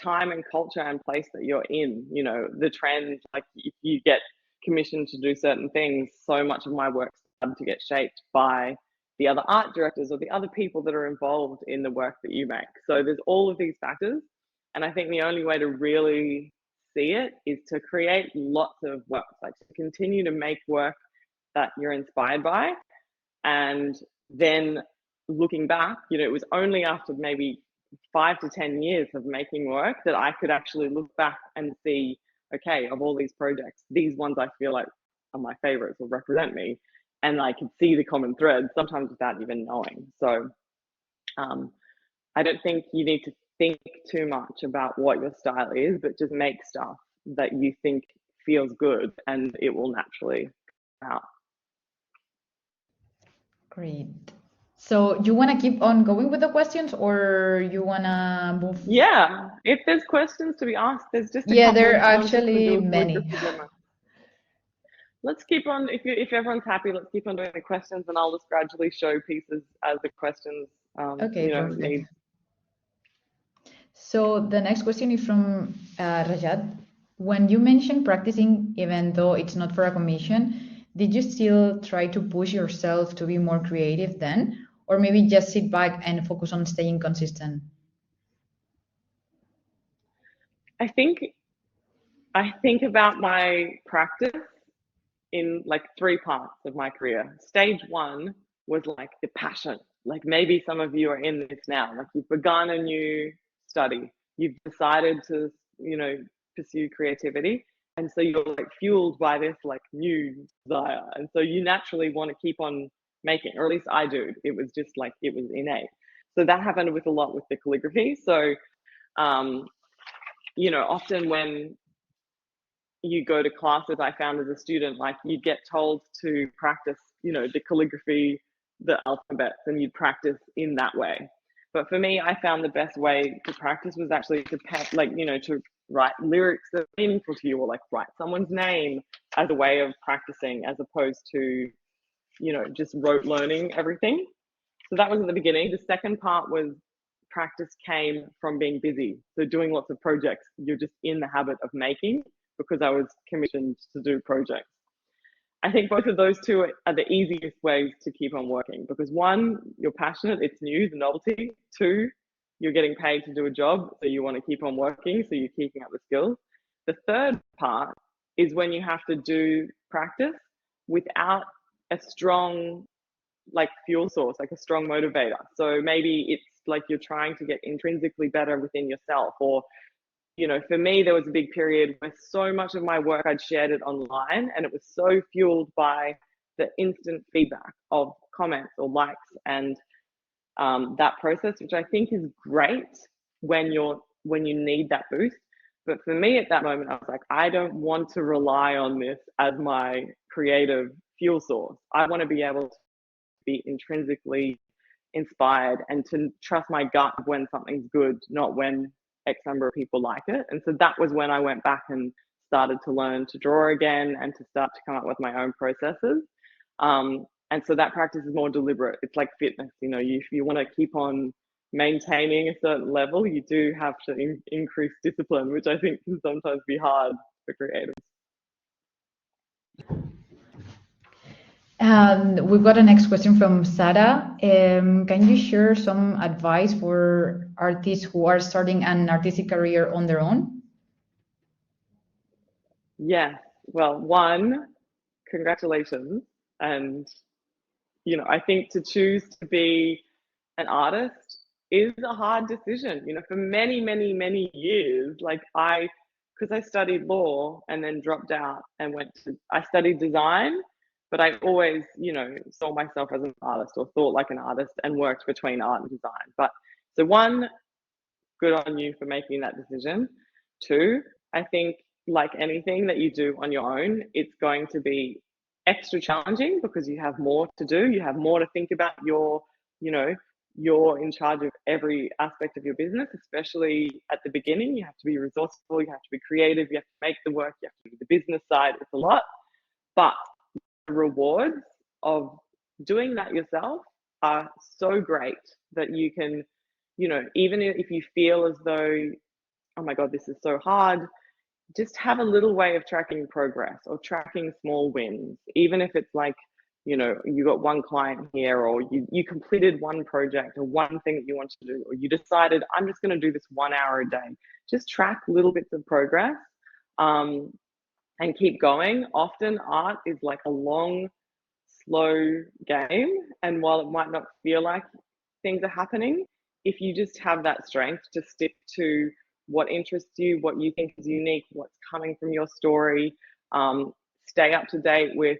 [SPEAKER 3] time and culture and place that you're in, you know, the trend. Like if you get commissioned to do certain things, so much of my work started to get shaped by the other art directors or the other people that are involved in the work that you make. So there's all of these factors. And I think the only way to really see it is to create lots of work, like to continue to make work that you're inspired by. And then looking back, you know, it was only after maybe 5 to 10 years of making work that I could actually look back and see, okay, of all these projects, these ones I feel like are my favorites or represent me. And I could see the common thread sometimes without even knowing. So I don't think you need to think too much about what your style is, but just make stuff that you think feels good and it will naturally come out.
[SPEAKER 1] Great. So you want to keep on going with the questions, or you want to move?
[SPEAKER 3] Yeah, if there's questions to be asked, there's just a
[SPEAKER 1] Yeah,
[SPEAKER 3] couple.
[SPEAKER 1] there are
[SPEAKER 3] Someone said, "Could
[SPEAKER 1] actually
[SPEAKER 3] you
[SPEAKER 1] many.
[SPEAKER 3] Let's keep on. If everyone's happy, let's keep on doing the questions, and I'll just gradually show pieces as the questions,
[SPEAKER 1] Okay,
[SPEAKER 3] you know,
[SPEAKER 1] perfect.
[SPEAKER 3] need.
[SPEAKER 1] So the next question is from Rajat. When you mentioned practicing, even though it's not for a commission, did you still try to push yourself to be more creative then? Or maybe just sit back and focus on staying consistent?
[SPEAKER 3] I think about my practice in like 3 parts of my career. Stage 1 was like the passion. Like maybe some of you are in this now. Like you've begun a new study. You've decided to, you know, pursue creativity. And so you're like fueled by this like new desire. And so you naturally want to keep on making, or at least I do. It was just like, it was innate. So that happened with a lot with the calligraphy. So, you know, often when you go to classes, I found as a student, like you get told to practice, you know, the calligraphy, the alphabets, and you'd practice in that way. But for me, I found the best way to practice was actually to like, you know, to write lyrics that are meaningful to you, or like write someone's name as a way of practicing, as opposed to, you know, just rote learning everything. So that was at the beginning. The second part was practice came from being busy. So doing lots of projects, you're just in the habit of making, because I was commissioned to do projects. I think both of those two are the easiest ways to keep on working, because 1, you're passionate, it's new, the novelty. 2, you're getting paid to do a job, so you want to keep on working, so you're keeping up the skills. The third part is when you have to do practice without a strong like fuel source, like a strong motivator. So maybe it's like you're trying to get intrinsically better within yourself, or, you know, for me, there was a big period where so much of my work, I'd shared it online, and it was so fueled by the instant feedback of comments or likes, and that process, which I think is great when you need that boost. But for me at that moment, I was like, I don't want to rely on this as my creative fuel source. I want to be able to be intrinsically inspired and to trust my gut when something's good, not when X number of people like it. And so that was when I went back and started to learn to draw again and to start to come up with my own processes. And so that practice is more deliberate. It's like fitness, you know, if you want to keep on maintaining a certain level, you do have to increase discipline, which I think can sometimes be hard for creatives.
[SPEAKER 1] We've got a next question from Sarah. Can you share some advice for artists who are starting an artistic career on their own?
[SPEAKER 3] Yes. Well, one, congratulations. And, you know, I think to choose to be an artist is a hard decision. You know, for many, many, many years, like because I studied law and then dropped out and I studied design, but I always, you know, saw myself as an artist or thought like an artist and worked between art and design. But so one, good on you for making that decision. Two, I think like anything that you do on your own, it's going to be extra challenging because you have more to do. You have more to think about. You're in charge of every aspect of your business, especially at the beginning. You have to be resourceful, you have to be creative, you have to make the work, you have to do the business side. It's a lot, but the rewards of doing that yourself are so great that you can, you know, even if you feel as though, oh my God, this is so hard, just have a little way of tracking progress or tracking small wins, even if it's like, you know, you got one client here, or you completed one project or one thing that you wanted to do, or you decided, I'm just going to do this 1 hour a day. Just track little bits of progress and keep going. Often art is like a long, slow game. And while it might not feel like things are happening, if you just have that strength to stick to what interests you, what you think is unique, what's coming from your story, stay up to date with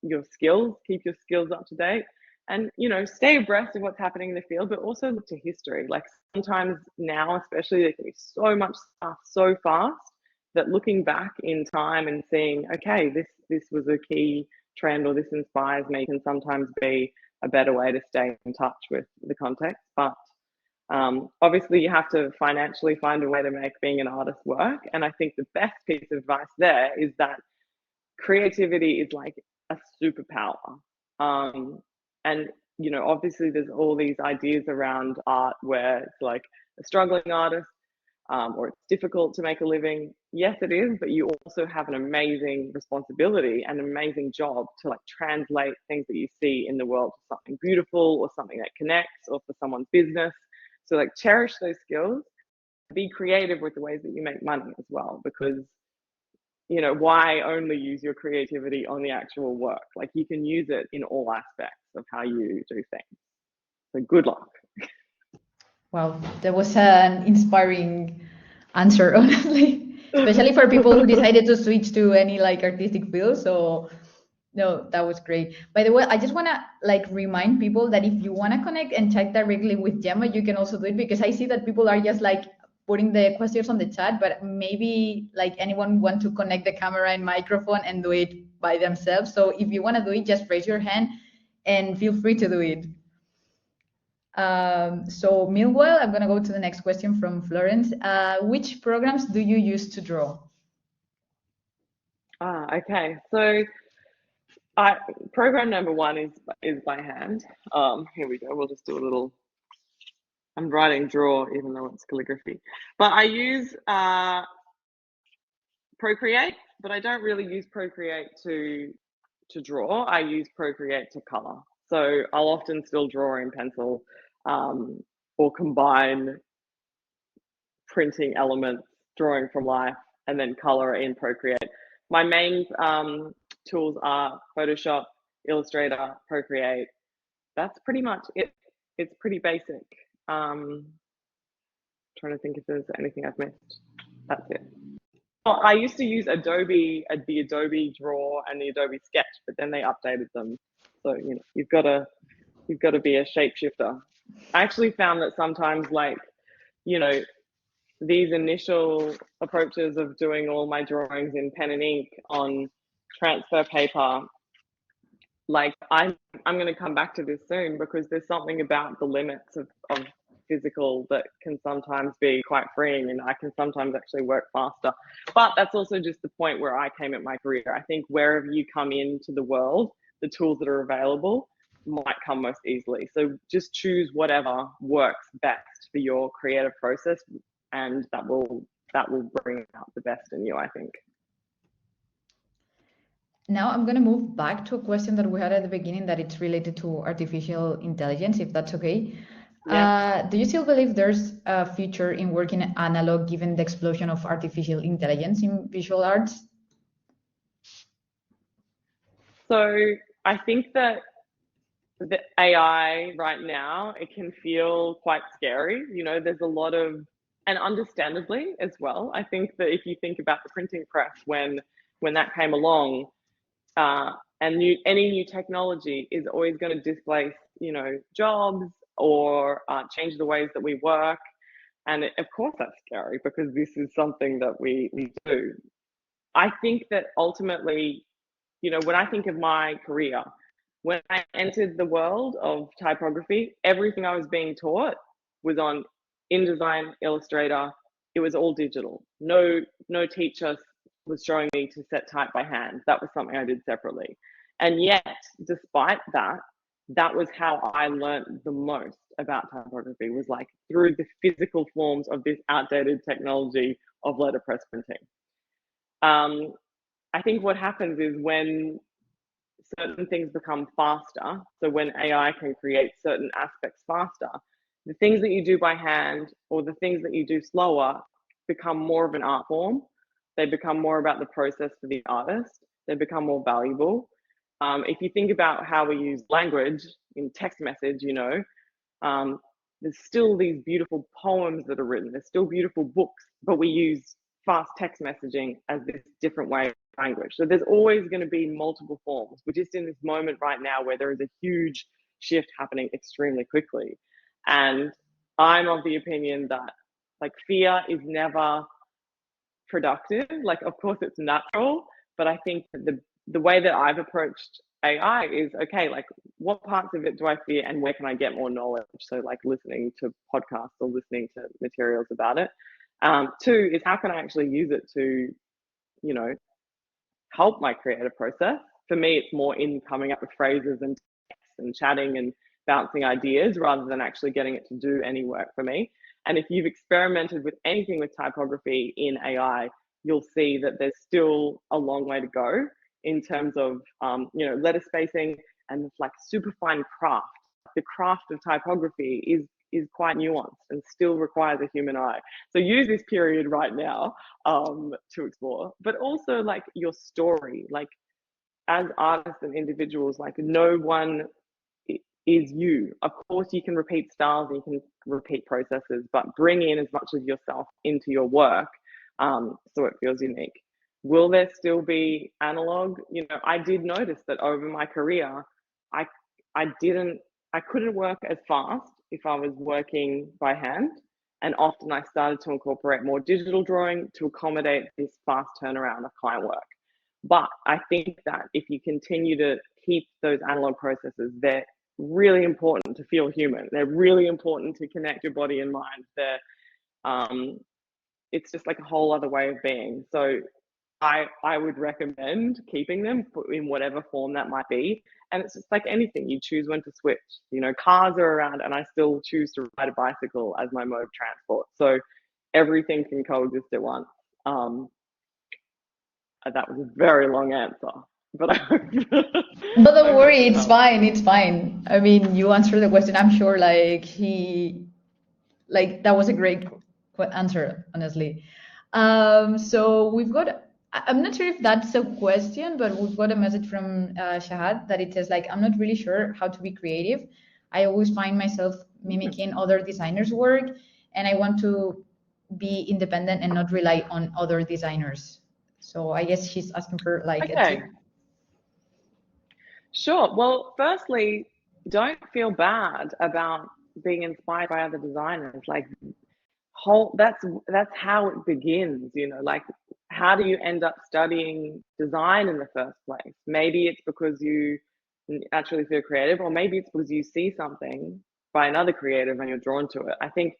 [SPEAKER 3] your skills, keep your skills up to date, and, you know, stay abreast of what's happening in the field, but also look to history. Like sometimes now, especially, there can be so much stuff so fast that looking back in time and seeing, okay, this was a key trend, or this inspires me, can sometimes be a better way to stay in touch with the context. But obviously you have to financially find a way to make being an artist work. And I think the best piece of advice there is that creativity is like a superpower. And, you know, obviously there's all these ideas around art where it's like a struggling artist, or it's difficult to make a living. Yes, it is, but you also have an amazing responsibility and an amazing job to like translate things that you see in the world to something beautiful or something that connects, or for someone's business. So like cherish those skills, be creative with the ways that you make money as well, because, you know, why only use your creativity on the actual work? Like you can use it in all aspects of how you do things. So good luck.
[SPEAKER 1] Wow, that was an inspiring answer, honestly, especially for people who decided to switch to any like artistic field. So no, that was great. By the way, I just want to like remind people that if you want to connect and chat directly with Gemma, you can also do it, because I see that people are just like putting the questions on the chat, but maybe like anyone want to connect the camera and microphone and do it by themselves. So if you want to do it, just raise your hand and feel free to do it. So meanwhile, I'm going to go to the next question from Florence. Which programs do you use to draw?
[SPEAKER 3] Okay. So program number one is by hand. Here we go. We'll just do a little. I'm writing draw, even though it's calligraphy. But I use Procreate, but I don't really use Procreate to draw. I use Procreate to color. So I'll often still draw in pencil, or combine printing elements, drawing from life, and then color in Procreate. My main tools are Photoshop, Illustrator, Procreate. That's pretty much it. It's pretty basic. Trying to think if there's anything I've missed. That's it. I used to use Adobe, the Adobe Draw and the Adobe Sketch, but then they updated them. So, you know, you've got to be a shapeshifter. I actually found that sometimes, like, you know, these initial approaches of doing all my drawings in pen and ink on transfer paper, like I'm going to come back to this soon, because there's something about the limits of physical that can sometimes be quite freeing, and I can sometimes actually work faster. But that's also just the point where I came at my career. I think wherever you come into the world, the tools that are available might come most easily. So just choose whatever works best for your creative process, and that will bring out the best in you, I think.
[SPEAKER 1] Now I'm going to move back to a question that we had at the beginning, that it's related to artificial intelligence, if that's okay.
[SPEAKER 3] Yeah.
[SPEAKER 1] Do you still believe there's a future in working analog given the explosion of artificial intelligence in visual arts?
[SPEAKER 3] So I think that the AI right now, it can feel quite scary. You know, there's a lot of, and understandably as well. I think that if you think about the printing press, when that came along, and any new technology is always going to displace, you know, jobs, or change the ways that we work. And of course that's scary, because this is something that we do. I think that ultimately, you know, when I think of my career, when I entered the world of typography, everything I was being taught was on InDesign, Illustrator. It was all digital. No teacher was showing me to set type by hand. That was something I did separately. And yet, despite that, that was how I learned the most about typography, was like through the physical forms of this outdated technology of letterpress printing. I think what happens is when certain things become faster, so when AI can create certain aspects faster, the things that you do by hand or the things that you do slower become more of an art form. They become more about the process for the artist. They become more valuable. If you think about how we use language in text message, you know, there's still these beautiful poems that are written. There's still beautiful books, but we use fast text messaging as this different way of language. So there's always going to be multiple forms. We're just in this moment right now where there is a huge shift happening extremely quickly. And I'm of the opinion that like fear is never productive. Like, of course it's natural, but I think that the way that I've approached AI is, okay, like what parts of it do I fear and where can I get more knowledge? So like listening to podcasts or listening to materials about it. Two is, how can I actually use it to, you know, help my creative process? For me, it's more in coming up with phrases and text and chatting and bouncing ideas rather than actually getting it to do any work for me. And if you've experimented with anything with typography in AI, you'll see that there's still a long way to go in terms of, you know, letter spacing and like super fine craft. The craft of typography is quite nuanced and still requires a human eye. So use this period right now to explore, but also like your story, like as artists and individuals, like no one is you. Of course you can repeat styles and you can repeat processes, but bring in as much of yourself into your work so it feels unique. Will there still be analog? You know, I did notice that over my career, I couldn't work as fast if I was working by hand. And often I started to incorporate more digital drawing to accommodate this fast turnaround of client work. But I think that if you continue to keep those analog processes, they're really important to feel human. They're really important to connect your body and mind. It's just like a whole other way of being. So I would recommend keeping them in whatever form that might be. And it's just like anything, you choose when to switch. You know, cars are around and I still choose to ride a bicycle as my mode of transport. So everything can coexist at once. That was a very long answer, but I hope.
[SPEAKER 1] But don't worry, it's fine. It's fine. I mean, you answered the question. I'm sure, like that was a great answer, honestly. So we've got. I'm not sure if that's a question, but we've got a message from Shahad that it says like, I'm not really sure how to be creative. I always find myself mimicking other designers' work, and I want to be independent and not rely on other designers. So I guess she's asking for like a tip.
[SPEAKER 3] Sure. Well, firstly, don't feel bad about being inspired by other designers. Like, that's how it begins. You know, like, how do you end up studying design in the first place? Maybe it's because you naturally feel creative, or maybe it's because you see something by another creative and you're drawn to it. I think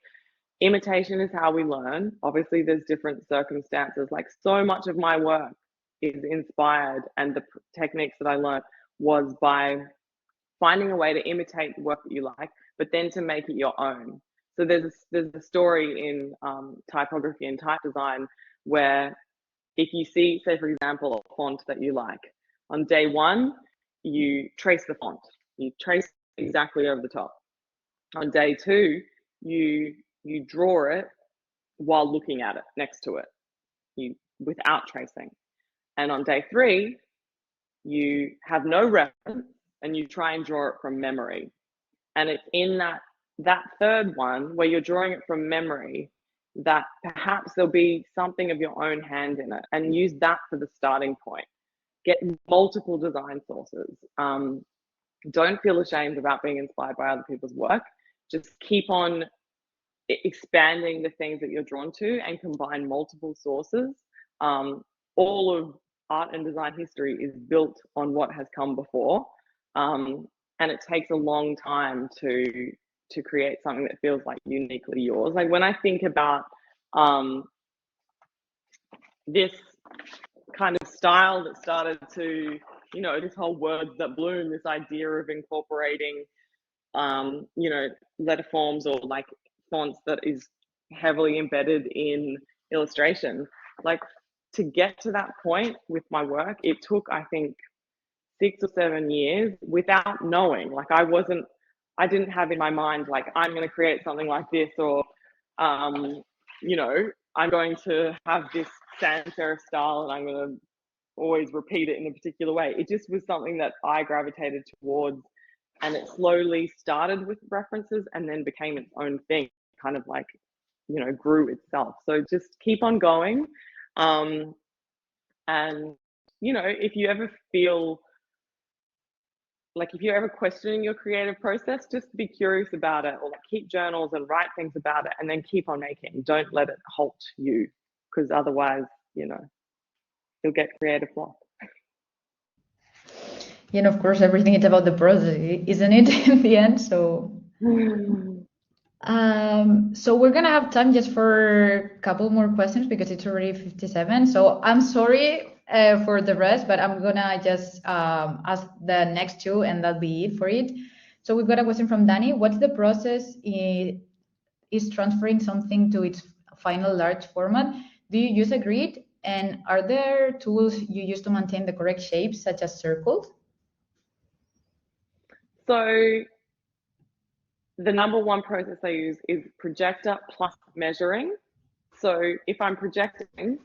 [SPEAKER 3] imitation is how we learn. Obviously, there's different circumstances. Like, so much of my work is inspired, and the techniques that I learned was by finding a way to imitate the work that you like, but then to make it your own. So there's a story in typography and type design where if you see, say for example, a font that you like, on day one, you trace the font. You trace exactly over the top. On day two, you draw it while looking at it next to it, without tracing. And on day three, you have no reference and you try and draw it from memory. And it's in that third one where you're drawing it from memory that perhaps there'll be something of your own hand in it, and use that for the starting point. Get multiple design sources. Don't feel ashamed about being inspired by other people's work. Just keep on expanding the things that you're drawn to and combine multiple sources. All of art and design history is built on what has come before, and it takes a long time to create something that feels like uniquely yours. Like when I think about this kind of style that started to, this whole words that bloom, this idea of incorporating letter forms or like fonts that is heavily embedded in illustration. Like, to get to that point with my work, it took, I think, 6 or 7 years without knowing. Like, I didn't have in my mind, like, I'm going to create something like this, or, I'm going to have this sans serif style and I'm going to always repeat it in a particular way. It just was something that I gravitated towards, and it slowly started with references and then became its own thing, kind of like, grew itself. So just keep on going. And, if you ever feel like, if you're ever questioning your creative process, just be curious about it, or like keep journals and write things about it, and then keep on making. Don't let it halt you, because otherwise, you'll get creative block.
[SPEAKER 1] Yeah, and of course, everything is about the process, isn't it, in the end? So, so we're gonna have time just for a couple more questions because it's already 57. So I'm sorry for the rest, but I'm gonna just ask the next two, and that'll be it for it. So we've got a question from Danny. What's the process is transferring something to its final large format? Do you use a grid? And are there tools you use to maintain the correct shapes, such as circles?
[SPEAKER 3] So the number one process I use is projector plus measuring. So if I'm projecting,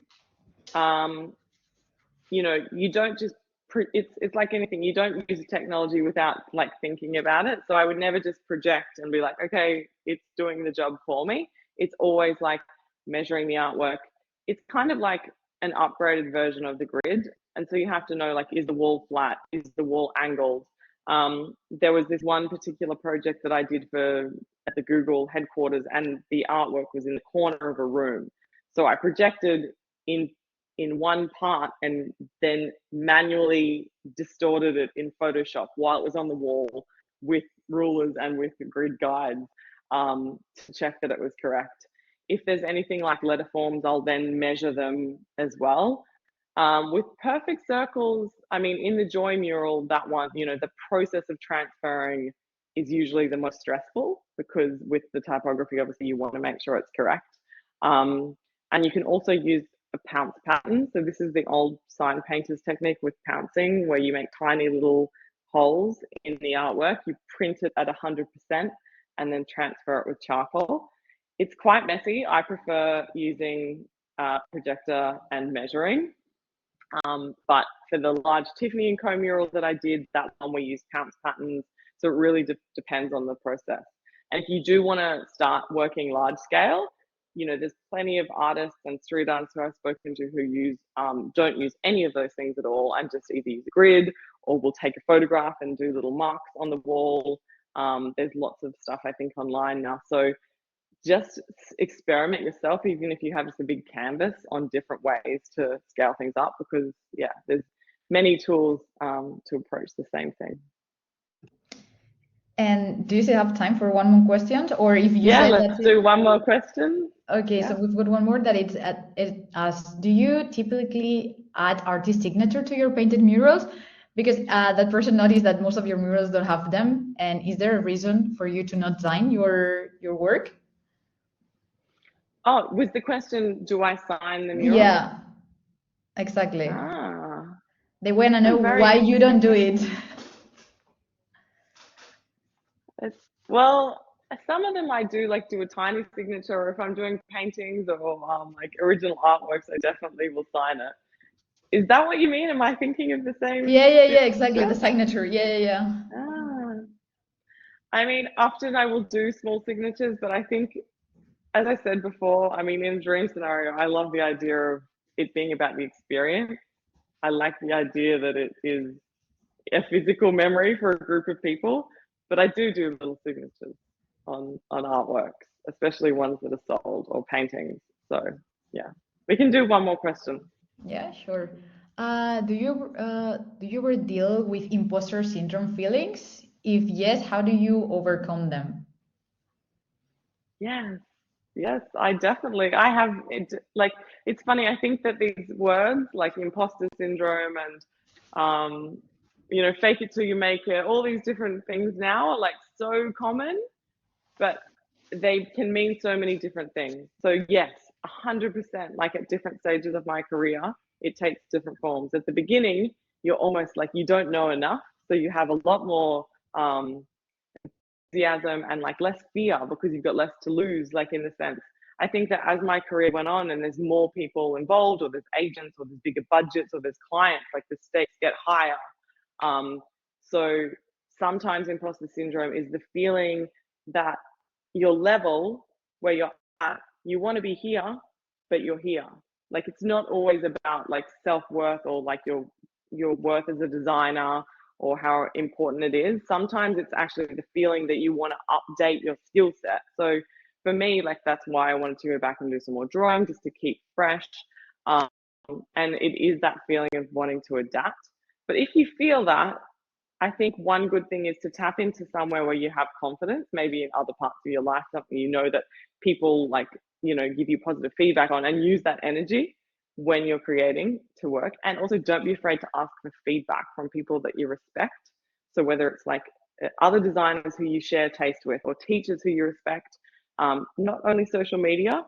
[SPEAKER 3] you don't just, it's like anything, you don't use technology without like thinking about it. So I would never just project and be like, okay, it's doing the job for me. It's always like measuring the artwork. It's kind of like an upgraded version of the grid. And so you have to know, like, is the wall flat? Is the wall angled? There was this one particular project that I did at the Google headquarters, and the artwork was in the corner of a room. So I projected in one part and then manually distorted it in Photoshop while it was on the wall with rulers and with grid guides to check that it was correct. If there's anything like letter forms, I'll then measure them as well. With perfect circles, I mean, in the Joy mural, that one, the process of transferring is usually the most stressful, because with the typography, obviously you want to make sure it's correct. And you can also use a pounce pattern. So this is the old sign painters technique with pouncing, where you make tiny little holes in the artwork. You print it at 100% and then transfer it with charcoal. It's quite messy. I prefer using projector and measuring. But for the large Tiffany & Co murals that I did, that one we used pounce patterns. So it really depends on the process. And if you do want to start working large scale, there's plenty of artists and street artists who I've spoken to who don't use any of those things at all, and just either use a grid or will take a photograph and do little marks on the wall. There's lots of stuff, I think, online now. So just experiment yourself, even if you have just a big canvas, on different ways to scale things up, because there's many tools to approach the same thing.
[SPEAKER 1] And do you still have time for one more question? Or if you
[SPEAKER 3] Yeah,
[SPEAKER 1] said
[SPEAKER 3] let's
[SPEAKER 1] that's
[SPEAKER 3] do
[SPEAKER 1] it?
[SPEAKER 3] one more question.
[SPEAKER 1] Okay,
[SPEAKER 3] Yeah.
[SPEAKER 1] so we've got one more that do you typically add artist signature to your painted murals? Because that person noticed that most of your murals don't have them. And is there a reason for you to not sign your work?
[SPEAKER 3] Oh, was the question, do I sign the mural?
[SPEAKER 1] Yeah, exactly.
[SPEAKER 3] Ah,
[SPEAKER 1] They want to
[SPEAKER 3] that's
[SPEAKER 1] know
[SPEAKER 3] a very
[SPEAKER 1] why you don't
[SPEAKER 3] interesting
[SPEAKER 1] do it.
[SPEAKER 3] question. It's, well, some of them I do like do a tiny signature, or if I'm doing paintings or like original artworks, I definitely will sign it. Is that what you mean? Am I thinking of the same
[SPEAKER 1] Yeah, exactly.
[SPEAKER 3] signature?
[SPEAKER 1] The signature. Yeah.
[SPEAKER 3] Ah, I mean, often I will do small signatures, but I think, as I said before, I mean, in a dream scenario, I love the idea of it being about the experience. I like the idea that it is a physical memory for a group of people, but I do little signatures on artworks, especially ones that are sold or paintings. So yeah, we can do one more question.
[SPEAKER 1] Yeah, sure. Do you ever deal with imposter syndrome feelings? If yes, how do you overcome them?
[SPEAKER 3] Yes, yes, I have it. Like, it's funny. I think that these words like imposter syndrome and fake it till you make it, all these different things now are like so common, but they can mean so many different things. So yes, 100%, like at different stages of my career, it takes different forms. At the beginning, you're almost like you don't know enough, so you have a lot more enthusiasm and like less fear because you've got less to lose, like in the sense. I think that as my career went on and there's more people involved, or there's agents, or there's bigger budgets, or there's clients, like the stakes get higher. So sometimes imposter syndrome is the feeling that your level where you're at, you want to be here, but you're here. Like, it's not always about like self-worth or like your worth as a designer or how important it is. Sometimes it's actually the feeling that you want to update your skill set. So for me, like, that's why I wanted to go back and do some more drawing, just to keep fresh. Um, and it is that feeling of wanting to adapt. But if you feel that, I think one good thing is to tap into somewhere where you have confidence, maybe in other parts of your life, something that people like, give you positive feedback on, and use that energy when you're creating to work. And also, don't be afraid to ask for feedback from people that you respect. So whether it's like other designers who you share taste with, or teachers who you respect, not only social media,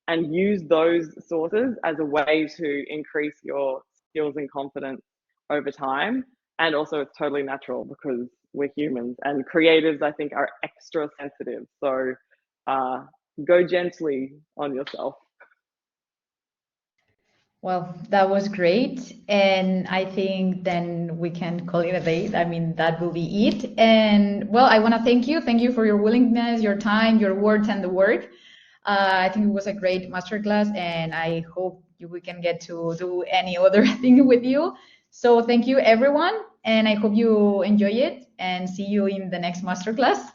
[SPEAKER 3] and use those sources as a way to increase your skills and confidence over time. And also, it's totally natural because we're humans, and creatives, I think, are extra sensitive. So go gently on yourself.
[SPEAKER 1] Well, that was great. And I think then we can call it a day. I mean, that will be it. And well, I want to thank you. Thank you for your willingness, your time, your words, and the work. I think it was a great masterclass, and I hope we can get to do any other thing with you. So thank you, everyone. And I hope you enjoy it, and see you in the next masterclass.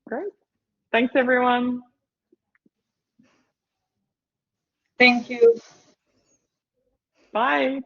[SPEAKER 3] Great. Thanks, everyone.
[SPEAKER 2] Thank you.
[SPEAKER 3] Bye.